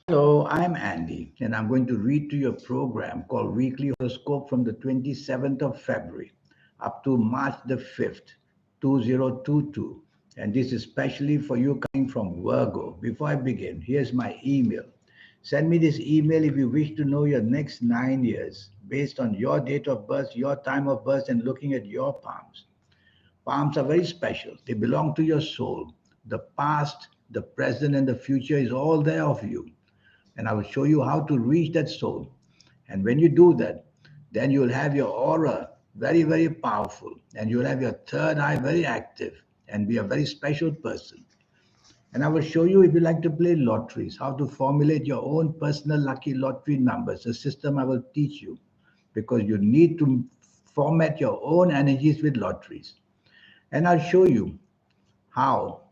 Hello, I'm Andy, and I'm going to read to you a program called Weekly Horoscope from the 27th of February up to March the 5th, 2022. And this is especially for you coming from Virgo. Before I begin, here's my email. Send me this email if you wish to know your next 9 years based on your date of birth, your time of birth, and looking at your palms. Palms are very special. They belong to your soul. The past, the present, and the future is all there of you, and I will show you how to reach that soul. And when you do that, then you'll have your aura very, very powerful, and you'll have your third eye very active and be a very special person. And I will show you, if you like to play lotteries, how to formulate your own personal lucky lottery numbers, a system I will teach you, because you need to format your own energies with lotteries. And I'll show you how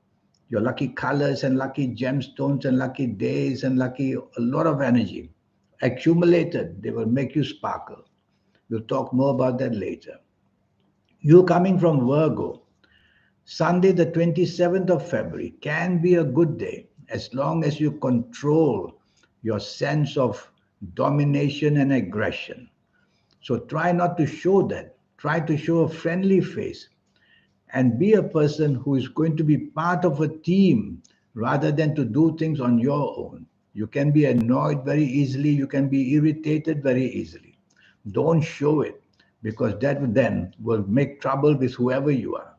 your lucky colors and lucky gemstones and lucky days and lucky a lot of energy accumulated, they will make you sparkle. We'll talk more about that later. You coming from Virgo, Sunday the 27th of February can be a good day as long as you control your sense of domination and aggression. So try not to show that. Try to show a friendly face and be a person who is going to be part of a team rather than to do things on your own. You can be annoyed very easily, you can be irritated very easily. Don't show it, because that then will make trouble with whoever you are.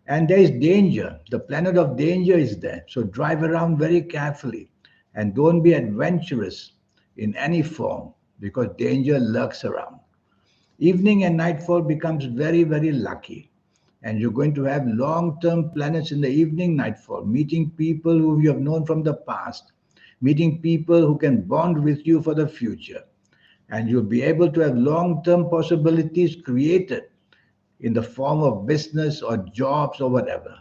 And there is danger. The planet of danger is there. So drive around very carefully and don't be adventurous in any form, because danger lurks around. Evening and nightfall becomes very, very lucky. And you're going to have long term planets in the evening nightfall, meeting people who you have known from the past, meeting people who can bond with you for the future. And you'll be able to have long term possibilities created in the form of business or jobs or whatever.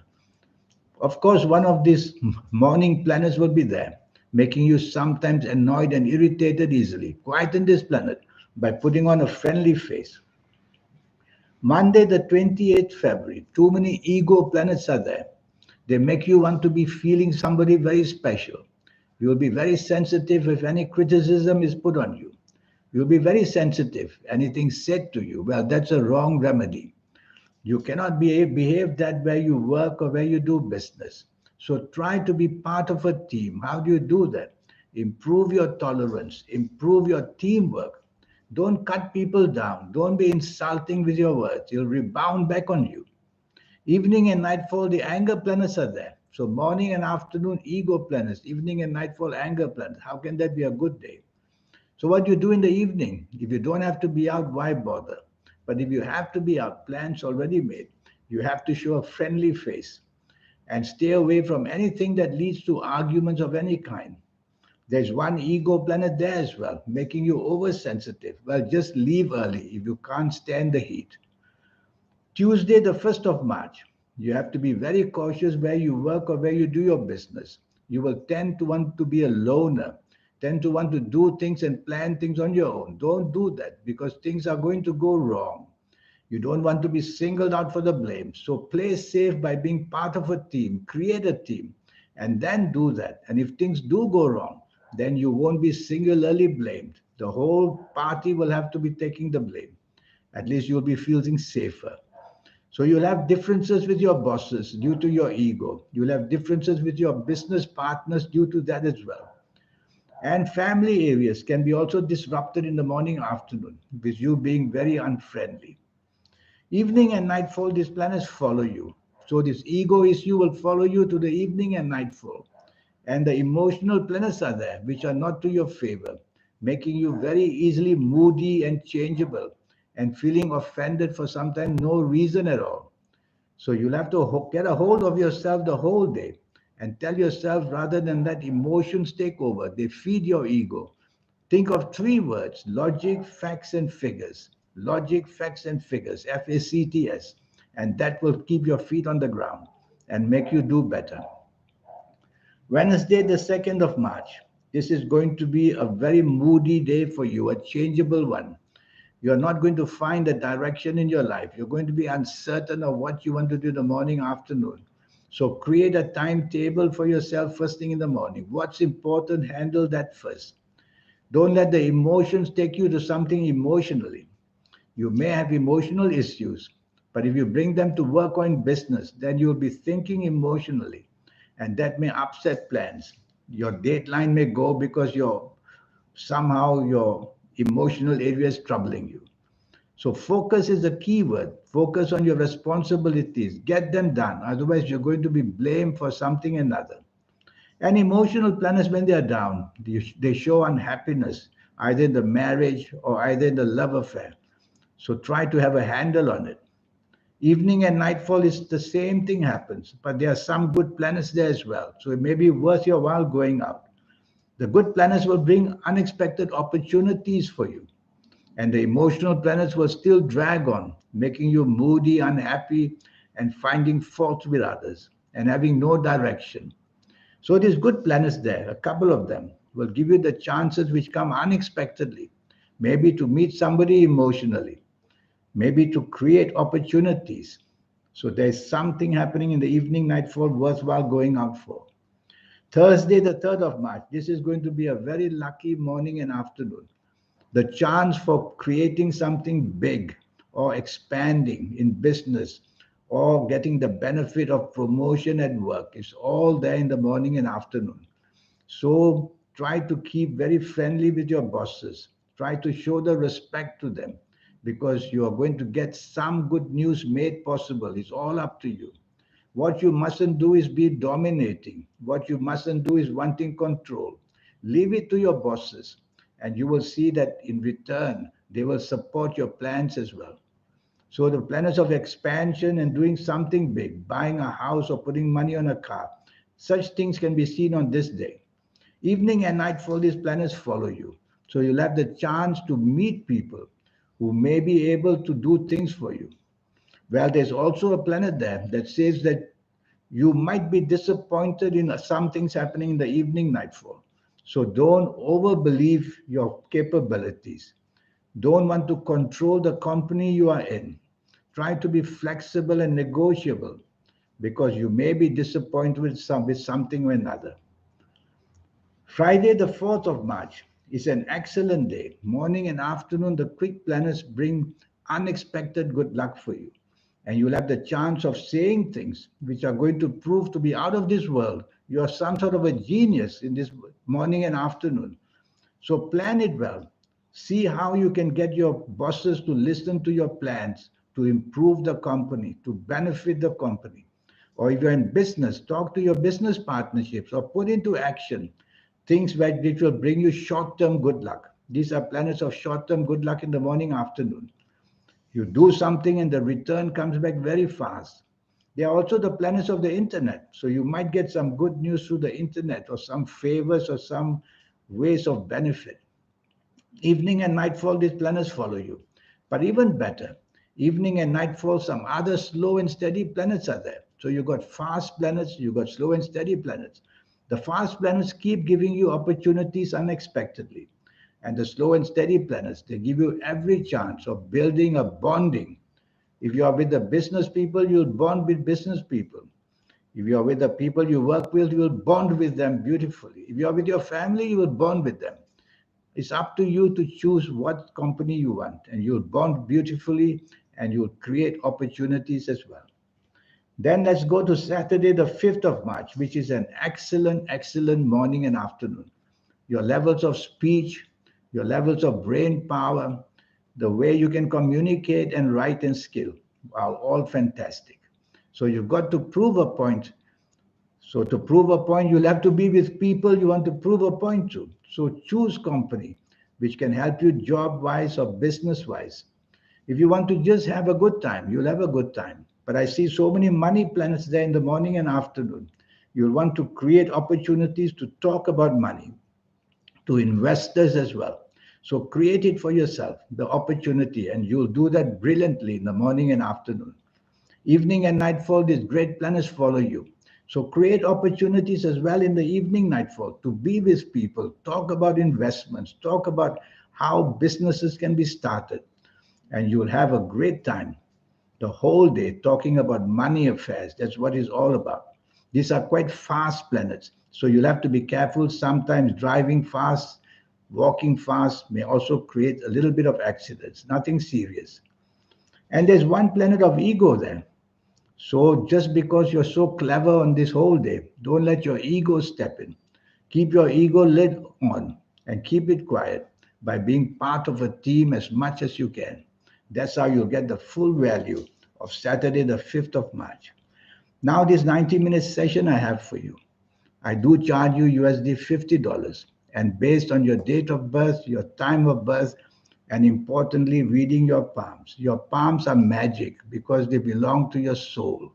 Of course, one of these morning planets will be there, making you sometimes annoyed and irritated easily. Quieten this planet by putting on a friendly face. Monday, the 28th February, too many ego planets are there. They make you want to be feeling somebody very special. You will be very sensitive if any criticism is put on you. You'll be very sensitive. Anything said to you, well, that's a wrong remedy. You cannot behave that where you work or where you do business. So try to be part of a team. How do you do that? Improve your tolerance, improve your teamwork. Don't cut people down. Don't be insulting with your words. You'll rebound back on you. Evening and nightfall, the anger planets are there. So morning and afternoon, ego planets. Evening and nightfall, anger planets. How can that be a good day? So what do you do in the evening? If you don't have to be out, why bother? But if you have to be out, plans already made, you have to show a friendly face and stay away from anything that leads to arguments of any kind. There's one ego planet there as well, making you oversensitive. Well, just leave early if you can't stand the heat. Tuesday, the 1st of March, you have to be very cautious where you work or where you do your business. You will tend to want to be a loner, tend to want to do things and plan things on your own. Don't do that, because things are going to go wrong. You don't want to be singled out for the blame. So play safe by being part of a team, create a team, and then do that. And if things do go wrong, then you won't be singularly blamed. The whole party will have to be taking the blame. At least you'll be feeling safer. So you'll have differences with your bosses due to your ego. You'll have differences with your business partners due to that as well. And family areas can be also disrupted in the morning, afternoon, with you being very unfriendly. Evening and nightfall, these planets follow you. So this ego issue will follow you to the evening and nightfall. And the emotional planets are there, which are not to your favor, making you very easily moody and changeable and feeling offended for sometimes no reason at all. So you'll have to get a hold of yourself the whole day and tell yourself, rather than let emotions take over, they feed your ego. Think of three words: logic, facts, and figures. Logic, facts, and figures, FACTS. And that will keep your feet on the ground and make you do better. Wednesday, the 2nd of March. This is going to be a very moody day for you, a changeable one. You're not going to find a direction in your life. You're going to be uncertain of what you want to do in the morning, afternoon. So create a timetable for yourself first thing in the morning. What's important, handle that first. Don't let the emotions take you to something emotionally. You may have emotional issues, but if you bring them to work or in business, then you'll be thinking emotionally, and that may upset plans. Your deadline may go because somehow your emotional area is troubling you. So focus is the key word. Focus on your responsibilities. Get them done. Otherwise, you're going to be blamed for something another. And emotional planners, when they are down, they show unhappiness, either in the marriage or either in the love affair. So try to have a handle on it. Evening and nightfall is the same thing happens, but there are some good planets there as well. So it may be worth your while going out. The good planets will bring unexpected opportunities for you, and the emotional planets will still drag on, making you moody, unhappy, and finding fault with others and having no direction. So these good planets there, a couple of them, will give you the chances which come unexpectedly, maybe to meet somebody emotionally, maybe to create opportunities. So there's something happening in the evening nightfall worthwhile going out for. Thursday, the 3rd of March, this is going to be a very lucky morning and afternoon. The chance for creating something big or expanding in business or getting the benefit of promotion at work is all there in the morning and afternoon. So try to keep very friendly with your bosses. Try to show the respect to them because you are going to get some good news made possible. It's all up to you. What you mustn't do is be dominating. What you mustn't do is wanting control. Leave it to your bosses, and you will see that in return, they will support your plans as well. So, the plans of expansion and doing something big, buying a house or putting money on a car, such things can be seen on this day. Evening and nightfall, these planets follow you. So, you'll have the chance to meet people who may be able to do things for you. Well, there's also a planet there that says that you might be disappointed in some things happening in the evening nightfall. So don't overbelieve your capabilities. Don't want to control the company you are in. Try to be flexible and negotiable because you may be disappointed with something or another. Friday, the 4th of March, is an excellent day. Morning and afternoon, the quick planets bring unexpected good luck for you. And you'll have the chance of saying things which are going to prove to be out of this world. You are some sort of a genius in this morning and afternoon. So plan it well. See how you can get your bosses to listen to your plans to improve the company, to benefit the company. Or if you're in business, talk to your business partnerships or put into action things which will bring you short-term good luck. These are planets of short-term good luck in the morning, afternoon. You do something and the return comes back very fast. They are also the planets of the internet. So you might get some good news through the internet or some favors or some ways of benefit. Evening and nightfall, these planets follow you. But even better, evening and nightfall, some other slow and steady planets are there. So you got fast planets, you got slow and steady planets. The fast planets keep giving you opportunities unexpectedly. And the slow and steady planets, they give you every chance of building a bonding. If you are with the business people, you'll bond with business people. If you are with the people you work with, you will bond with them beautifully. If you are with your family, you will bond with them. It's up to you to choose what company you want, and you'll bond beautifully and you'll create opportunities as well. Then let's go to Saturday, the 5th of March, which is an excellent, excellent morning and afternoon. Your levels of speech, your levels of brain power, the way you can communicate and write and skill are all fantastic. So you've got to prove a point. So to prove a point, you'll have to be with people you want to prove a point to. So choose company which can help you job wise or business wise. If you want to just have a good time, you'll have a good time. But I see so many money planets there in the morning and afternoon. You'll want to create opportunities to talk about money to investors as well. So create it for yourself, the opportunity, and you'll do that brilliantly in the morning and afternoon. Evening and nightfall, these great planets follow you. So create opportunities as well in the evening nightfall to be with people, talk about investments, talk about how businesses can be started, and you'll have a great time the whole day talking about money affairs. That's what it's all about. These are quite fast planets. So you'll have to be careful. Sometimes driving fast, walking fast may also create a little bit of accidents, nothing serious. And there's one planet of ego there. So just because you're so clever on this whole day, don't let your ego step in. Keep your ego lid on and keep it quiet by being part of a team as much as you can. That's how you'll get the full value of Saturday, the 5th of March. Now, this 90-minute session I have for you, I do charge you USD $50. And based on your date of birth, your time of birth, and importantly, reading your palms. Your palms are magic because they belong to your soul.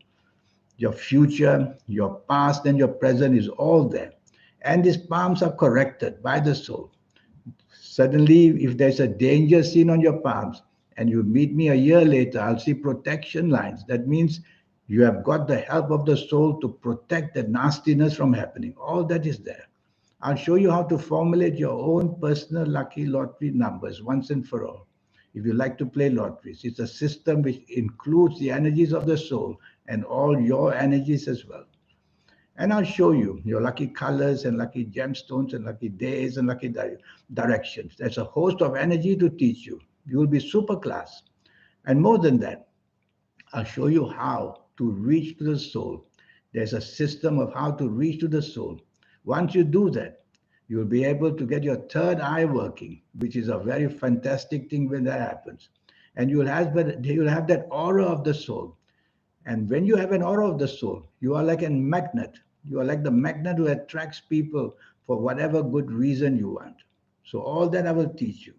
Your future, your past, and your present is all there. And these palms are corrected by the soul. Suddenly, if there's a danger seen on your palms and you meet me a year later, I'll see protection lines. That means you have got the help of the soul to protect the nastiness from happening. All that is there. I'll show you how to formulate your own personal lucky lottery numbers once and for all. If you like to play lotteries, it's a system which includes the energies of the soul and all your energies as well. And I'll show you your lucky colors and lucky gemstones and lucky days and lucky directions. There's a host of energy to teach you. You will be super class. And more than that, I'll show you how to reach to the soul. There's a system of how to reach to the soul. Once you do that, you'll be able to get your third eye working, which is a very fantastic thing when that happens. And you'll have that aura of the soul. And when you have an aura of the soul, you are like a magnet. You are like the magnet who attracts people for whatever good reason you want. So all that I will teach you.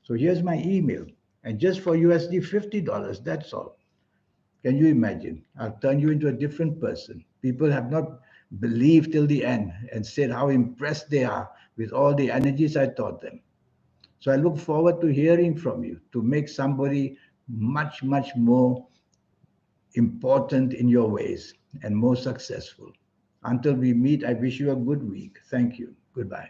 So here's my email. And just for USD $50, that's all. Can you imagine? I'll turn you into a different person. People have not believed till the end and said how impressed they are with all the energies I taught them. So I look forward to hearing from you to make somebody much, much more important in your ways and more successful. Until we meet, I wish you a good week. Thank you. Goodbye.